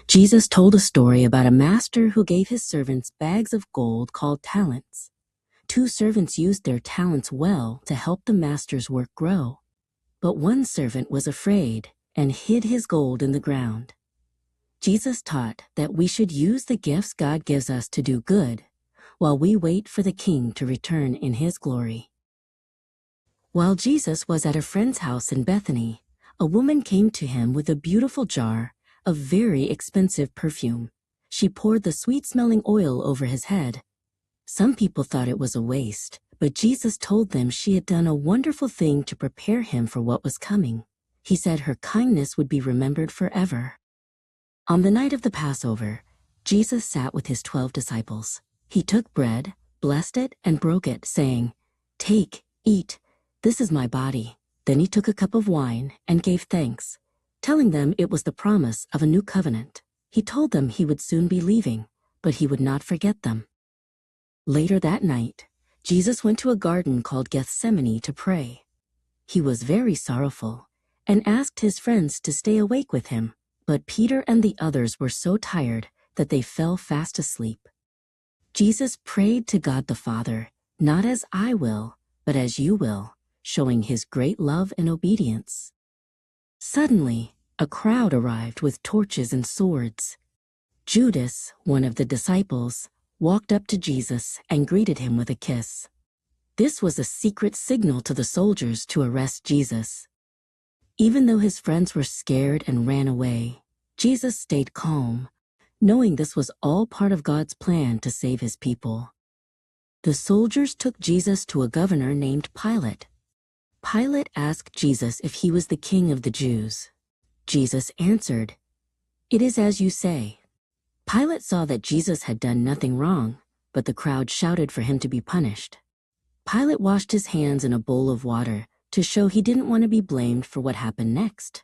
Jesus told a story about a master who gave his servants bags of gold called talents. 2 servants used their talents well to help the master's work grow. But one servant was afraid and hid his gold in the ground. Jesus taught that we should use the gifts God gives us to do good while we wait for the King to return in his glory. While Jesus was at a friend's house in Bethany, a woman came to him with a beautiful jar of very expensive perfume. She poured the sweet-smelling oil over his head. Some people thought it was a waste, but Jesus told them she had done a wonderful thing to prepare him for what was coming. He said her kindness would be remembered forever. On the night of the Passover, Jesus sat with his 12 disciples. He took bread, blessed it, and broke it, saying, "Take, eat, this is my body." Then he took a cup of wine and gave thanks, telling them it was the promise of a new covenant. He told them he would soon be leaving, but he would not forget them. Later that night, Jesus went to a garden called Gethsemane to pray. He was very sorrowful and asked his friends to stay awake with him, but Peter and the others were so tired that they fell fast asleep. Jesus prayed to God the Father, "Not as I will, but as you will," showing his great love and obedience. Suddenly, a crowd arrived with torches and swords. Judas, one of the disciples, walked up to Jesus and greeted him with a kiss. This was a secret signal to the soldiers to arrest Jesus. Even though his friends were scared and ran away, Jesus stayed calm, knowing this was all part of God's plan to save his people. The soldiers took Jesus to a governor named Pilate. Pilate asked Jesus if he was the king of the Jews. Jesus answered, "It is as you say." Pilate saw that Jesus had done nothing wrong, but the crowd shouted for him to be punished. Pilate washed his hands in a bowl of water to show he didn't want to be blamed for what happened next.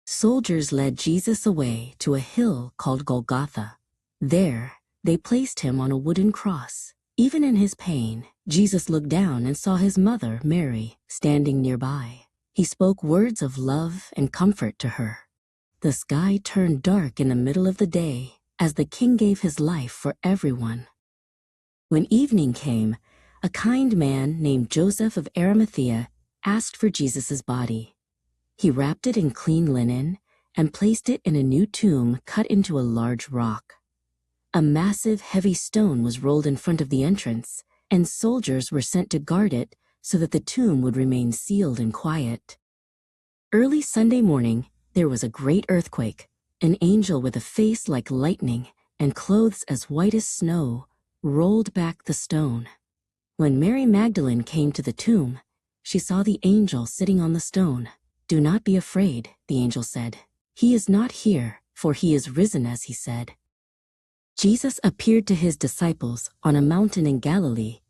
Soldiers led Jesus away to a hill called Golgotha. There, they placed him on a wooden cross. Even in his pain, Jesus looked down and saw his mother, Mary, standing nearby. He spoke words of love and comfort to her. The sky turned dark in the middle of the day as the king gave his life for everyone. When evening came, a kind man named Joseph of Arimathea asked for Jesus' body. He wrapped it in clean linen and placed it in a new tomb cut into a large rock. A massive, heavy stone was rolled in front of the entrance, and soldiers were sent to guard it so that the tomb would remain sealed and quiet. Early Sunday morning, there was a great earthquake. An angel with a face like lightning and clothes as white as snow rolled back the stone. When Mary Magdalene came to the tomb, she saw the angel sitting on the stone. "Do not be afraid," the angel said. "He is not here, for he is risen as he said." Jesus appeared to his disciples on a mountain in Galilee.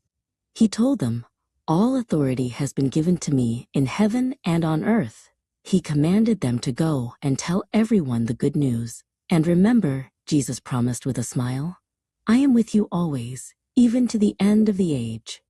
He told them, "All authority has been given to me in heaven and on earth." He commanded them to go and tell everyone the good news. "And remember," Jesus promised with a smile, "I am with you always, even to the end of the age."